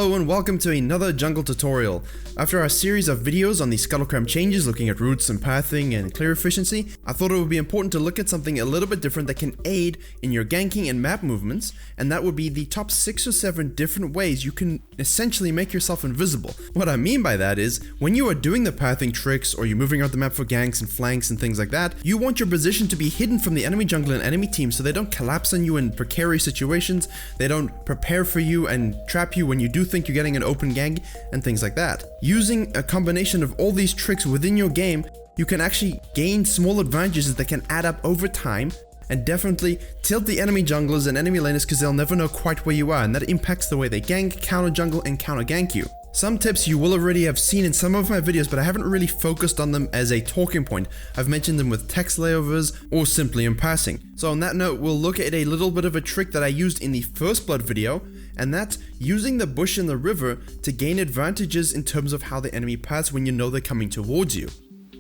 Hello and welcome to another jungle tutorial. After our series of videos on the Scuttlecram changes looking at roots and pathing and clear efficiency, I thought it would be important to look at something a little bit different that can aid in your ganking and map movements, and that would be the top 6 or 7 different ways you can essentially make yourself invisible. What I mean by that is, when you are doing the pathing tricks or you're moving around the map for ganks and flanks and things like that, you want your position to be hidden from the enemy jungle and enemy team so they don't collapse on you in precarious situations, they don't prepare for you and trap you when you do think you're getting an open gank and things like that. Using a combination of all these tricks within your game, you can actually gain small advantages that can add up over time and definitely tilt the enemy junglers and enemy laners because they'll never know quite where you are, and that impacts the way they gank, counter jungle, and counter gank you. Some tips you will already have seen in some of my videos, but I haven't really focused on them as a talking point. I've mentioned them with text layovers or simply in passing. So on that note, we'll look at a little bit of a trick that I used in the First Blood video, and that's using the bush in the river to gain advantages in terms of how the enemy paths when you know they're coming towards you.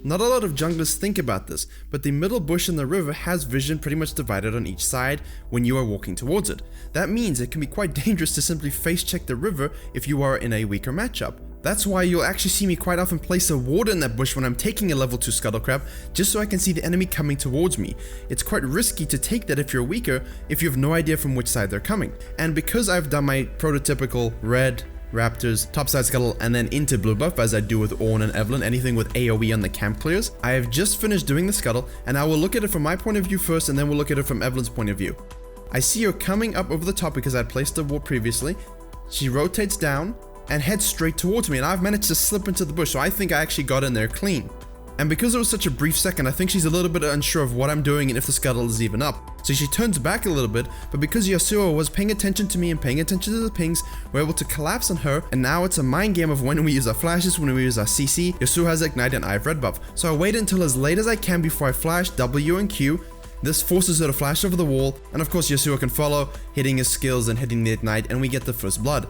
Not a lot of junglers think about this, but the middle bush in the river has vision pretty much divided on each side when you are walking towards it. That means it can be quite dangerous to simply face check the river if you are in a weaker matchup. That's why you'll actually see me quite often place a ward in that bush when I'm taking a level 2 Scuttlecrab, just so I can see the enemy coming towards me. It's quite risky to take that if you're weaker, if you have no idea from which side they're coming. And because I've done my prototypical red, Raptors, topside scuttle, and then into blue buff as I do with Ornn and Evelynn, anything with AoE on the camp clears, I have just finished doing the scuttle, and I will look at it from my point of view first, and then we'll look at it from Evelynn's point of view. I see her coming up over the top because I placed a ward previously. She rotates down and heads straight towards me, and I've managed to slip into the bush, so I think I actually got in there clean. And because it was such a brief second, I think she's a little bit unsure of what I'm doing and if the scuttle is even up. So she turns back a little bit, but because Yasuo was paying attention to me and paying attention to the pings, we're able to collapse on her, and now it's a mind game of when we use our flashes, when we use our CC, Yasuo has Ignite and I have red buff. So I wait until as late as I can before I flash W and Q. This forces her to flash over the wall, and of course Yasuo can follow, hitting his skills and hitting the Ignite, and we get the first blood.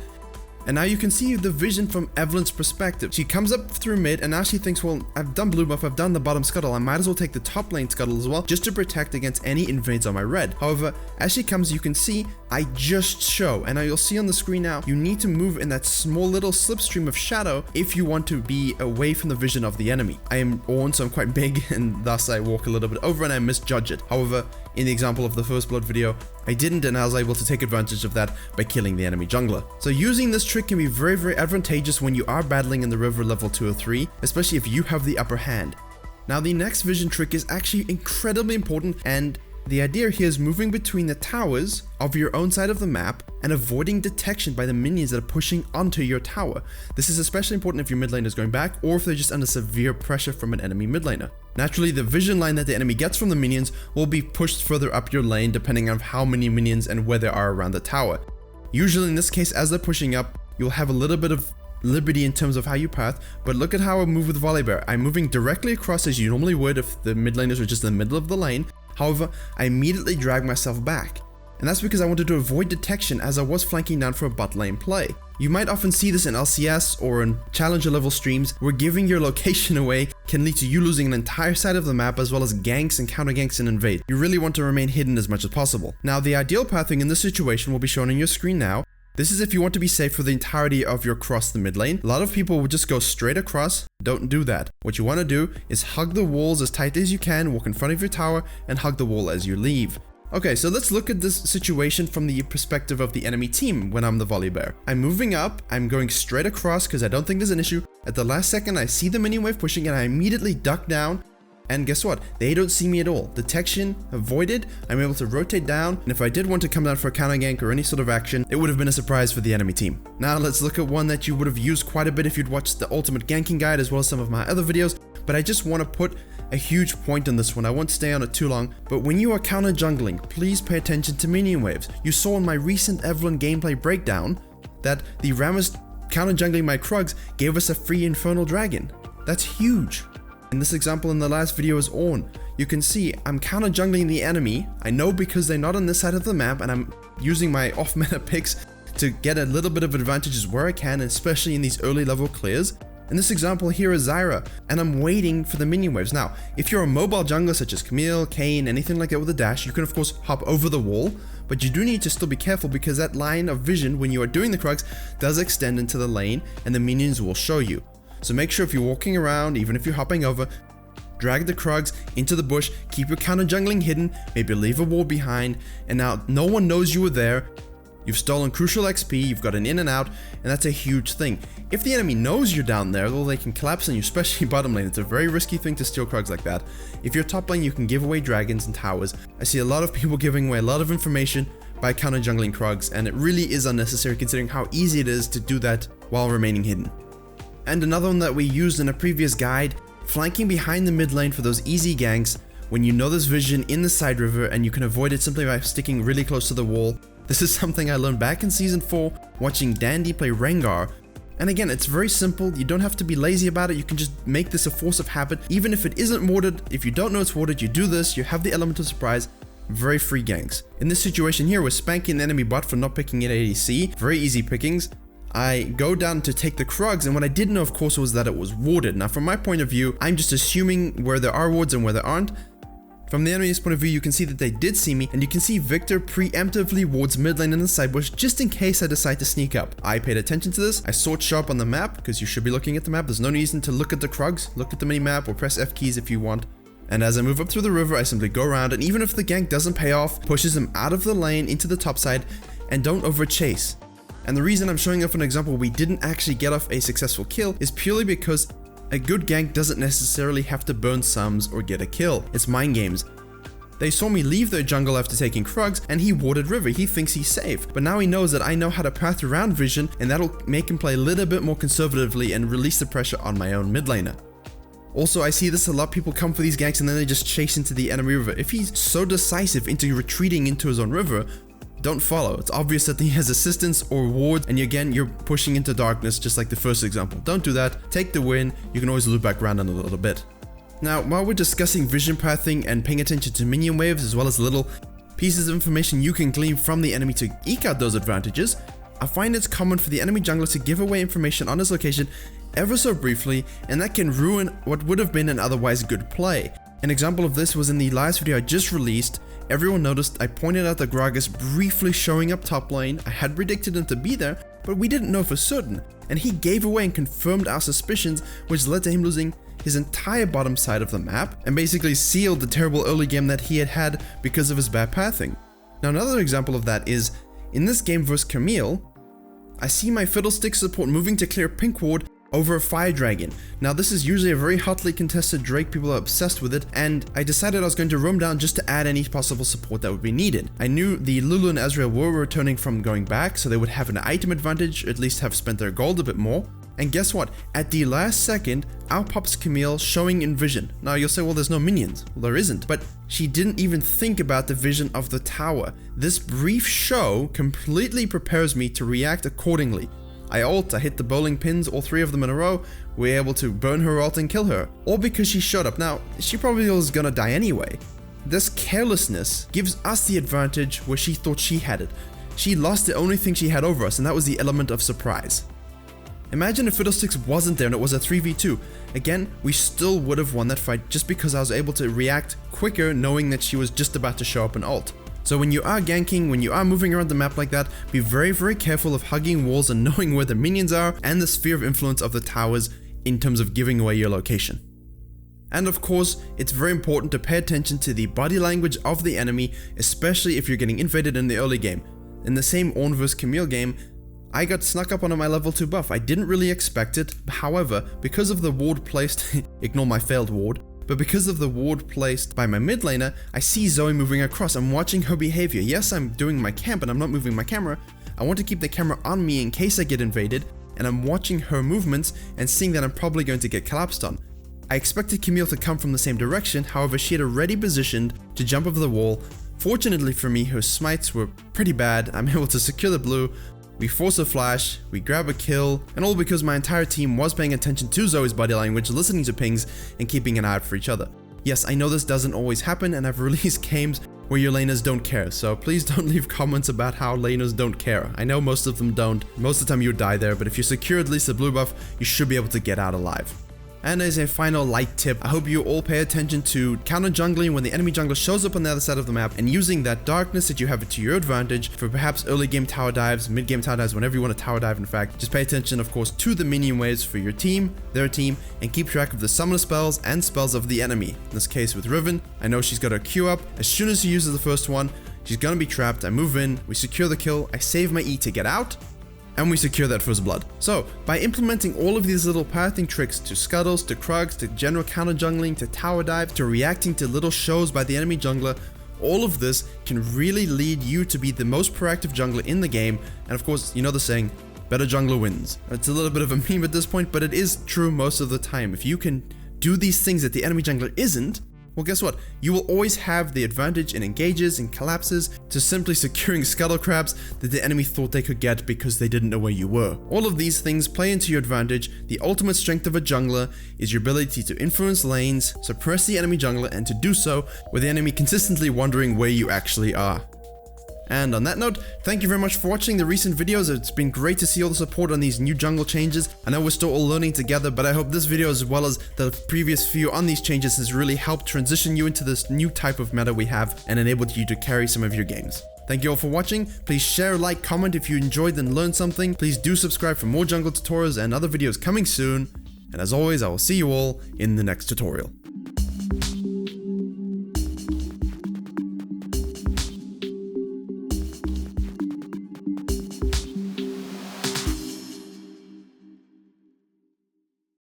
And now you can see the vision from Evelynn's perspective. She comes up through mid, and now she thinks, well, I've done blue buff, I've done the bottom scuttle, I might as well take the top lane scuttle as well, just to protect against any invades on my red. However, as she comes, you can see I just show, and now you'll see on the screen now, you need to move in that small little slipstream of shadow if you want to be away from the vision of the enemy. I am Ornn, so I'm quite big, and thus I walk a little bit over and I misjudge it. However, in the example of the First Blood video, I didn't, and I was able to take advantage of that by killing the enemy jungler. So using this trick can be very advantageous when you are battling in the river level 2 or 3, especially if you have the upper hand. Now the next vision trick is actually incredibly important, and the idea here is moving between the towers of your own side of the map and avoiding detection by the minions that are pushing onto your tower. This is especially important if your mid laner is going back or if they're just under severe pressure from an enemy mid laner. Naturally, the vision line that the enemy gets from the minions will be pushed further up your lane depending on how many minions and where they are around the tower. Usually in this case, as they're pushing up, you'll have a little bit of liberty in terms of how you path, but look at how I move with Volibear. I'm moving directly across as you normally would if the mid laners were just in the middle of the lane. However, I immediately drag myself back, and that's because I wanted to avoid detection as I was flanking down for a bot lane play. You might often see this in LCS or in challenger level streams where giving your location away can lead to you losing an entire side of the map as well as ganks and counter ganks and invade. You really want to remain hidden as much as possible. Now the ideal pathing in this situation will be shown on your screen now. This is if you want to be safe for the entirety of your cross the mid lane. A lot of people would just go straight across. Don't do that. What you want to do is hug the walls as tight as you can, walk in front of your tower, and hug the wall as you leave. Okay, so let's look at this situation from the perspective of the enemy team when I'm the Volibear. I'm moving up, I'm going straight across because I don't think there's an issue. At the last second, I see the Minion Wave pushing and I immediately duck down. And guess what? They don't see me at all. Detection avoided, I'm able to rotate down, and if I did want to come down for a counter gank or any sort of action, it would have been a surprise for the enemy team. Now let's look at one that you would have used quite a bit if you'd watched the ultimate ganking guide as well as some of my other videos, but I just want to put a huge point on this one. I won't stay on it too long, but when you are counter jungling, please pay attention to Minion Waves. You saw in my recent Evelynn gameplay breakdown that the Rammus counter jungling my krugs gave us a free Infernal Dragon. That's huge. In this example in the last video is Ornn. You can see I'm counter jungling the enemy. I know because they're not on this side of the map, and I'm using my off meta picks to get a little bit of advantages where I can, especially in these early level clears. In this example here is Zyra, and I'm waiting for the minion waves. Now, if you're a mobile jungler such as Camille, Kayn, anything like that with a dash, you can of course hop over the wall, but you do need to still be careful because that line of vision when you are doing the krugs does extend into the lane and the minions will show you. So make sure if you're walking around, even if you're hopping over, drag the krugs into the bush, keep your counter jungling hidden, maybe leave a wall behind, and now no one knows you were there. You've stolen crucial XP, you've got an in and out, and that's a huge thing. If the enemy knows you're down there, well, they can collapse on you, especially bottom lane. It's a very risky thing to steal krugs like that. If you're top lane, you can give away dragons and towers. I see a lot of people giving away a lot of information by counter jungling krugs, and it really is unnecessary considering how easy it is to do that while remaining hidden. And another one that we used in a previous guide, flanking behind the mid lane for those easy ganks when you know there's vision in the side river and you can avoid it simply by sticking really close to the wall. This is something I learned back in Season 4 watching Dandy play Rengar. And again, it's very simple, you don't have to be lazy about it, you can just make this a force of habit. Even if it isn't warded, if you don't know it's warded, you do this, you have the element of surprise, very free ganks. In this situation here, we're spanking the enemy bot for not picking it ADC, very easy pickings. I go down to take the krugs, and what I didn't know of course was that it was warded. Now from my point of view, I'm just assuming where there are wards and where there aren't. From the enemy's point of view, you can see that they did see me, and you can see Victor preemptively wards mid lane in the side bush just in case I decide to sneak up. I paid attention to this, I saw it show up on the map, because you should be looking at the map, there's no reason to look at the krugs, look at the mini-map or press F keys if you want. And as I move up through the river, I simply go around, and even if the gank doesn't pay off, pushes him out of the lane into the top side, and don't over chase. And the reason I'm showing off an example we didn't actually get off a successful kill is purely because a good gank doesn't necessarily have to burn sums or get a kill, it's mind games. They saw me leave their jungle after taking krugs, and he warded river, he thinks he's safe. But now he knows that I know how to path around vision, and that'll make him play a little bit more conservatively and release the pressure on my own mid laner. Also, I see this a lot, people come for these ganks and then they just chase into the enemy river. If he's so decisive into retreating into his own river, don't follow. It's obvious that he has assistance or wards, and again, you're pushing into darkness just like the first example. Don't do that, take the win, you can always loop back around in a little bit. Now, while we're discussing vision pathing and paying attention to minion waves as well as little pieces of information you can glean from the enemy to eke out those advantages, I find it's common for the enemy jungler to give away information on his location ever so briefly, and that can ruin what would have been an otherwise good play. An example of this was in the last video I just released. Everyone noticed I pointed out the Gragas briefly showing up top lane. I had predicted him to be there, but we didn't know for certain, and he gave away and confirmed our suspicions, which led to him losing his entire bottom side of the map and basically sealed the terrible early game that he had because of his bad pathing. Now another example of that is, in this game versus Camille, I see my Fiddlestick support moving to clear pink ward over a fire dragon. Now this is usually a very hotly contested Drake, people are obsessed with it, and I decided I was going to roam down just to add any possible support that would be needed. I knew the Lulu and Ezreal were returning from going back, so they would have an item advantage, at least have spent their gold a bit more. And guess what? At the last second, out pops Camille showing in vision. Now you'll say, well, there's no minions. Well, there isn't, but she didn't even think about the vision of the tower. This brief show completely prepares me to react accordingly. I ult, I hit the bowling pins, all three of them in a row, we're able to burn her ult and kill her. All because she showed up. Now, she probably was gonna die anyway. This carelessness gives us the advantage where she thought she had it. She lost the only thing she had over us, and that was the element of surprise. Imagine if Fiddlesticks wasn't there and it was a 3v2. Again, we still would have won that fight just because I was able to react quicker knowing that she was just about to show up and ult. So when you are ganking, when you are moving around the map like that, be very, very careful of hugging walls and knowing where the minions are and the sphere of influence of the towers in terms of giving away your location. And of course, it's very important to pay attention to the body language of the enemy, especially if you're getting invaded in the early game. In the same Ornn vs Camille game, I got snuck up on my level 2 buff. I didn't really expect it, however, because of the ward placed, ignore my failed ward, but because of the ward placed by my mid laner, I see Zoe moving across. I'm watching her behavior. Yes, I'm doing my camp and I'm not moving my camera. I want to keep the camera on me in case I get invaded, and I'm watching her movements and seeing that I'm probably going to get collapsed on. I expected Camille to come from the same direction, however she had already positioned to jump over the wall. Fortunately for me, her smites were pretty bad. I'm able to secure the blue, we force a flash, we grab a kill, and all because my entire team was paying attention to Zoe's body language, listening to pings, and keeping an eye out for each other. Yes, I know this doesn't always happen, and I've released games where your laners don't care. So please don't leave comments about how laners don't care. I know most of them don't. Most of the time you die there, but if you secure at least the blue buff, you should be able to get out alive. And as a final light tip, I hope you all pay attention to counter jungling when the enemy jungler shows up on the other side of the map and using that darkness that you have to your advantage for perhaps early game tower dives, mid game tower dives, whenever you want to tower dive in fact. Just pay attention of course to the minion waves for your team, their team, and keep track of the summoner spells and spells of the enemy. In this case with Riven, I know she's got her Q up. As soon as she uses the first one, she's gonna be trapped. I move in, we secure the kill, I save my E to get out, and we secure that first blood. So, by implementing all of these little pathing tricks to scuttles, to krugs, to general counter jungling, to tower dive, to reacting to little shows by the enemy jungler, all of this can really lead you to be the most proactive jungler in the game. And of course, you know the saying, better jungler wins. It's a little bit of a meme at this point, but it is true most of the time. If you can do these things that the enemy jungler isn't, well, guess what? You will always have the advantage in engages and collapses to simply securing scuttle crabs that the enemy thought they could get because they didn't know where you were. All of these things play into your advantage. The ultimate strength of a jungler is your ability to influence lanes, suppress the enemy jungler, and to do so with the enemy consistently wondering where you actually are. And on that note, thank you very much for watching the recent videos. It's been great to see all the support on these new jungle changes. I know we're still all learning together, but I hope this video as well as the previous few on these changes has really helped transition you into this new type of meta we have and enabled you to carry some of your games. Thank you all for watching. Please share, like, comment if you enjoyed and learned something. Please do subscribe for more jungle tutorials and other videos coming soon. And as always, I will see you all in the next tutorial.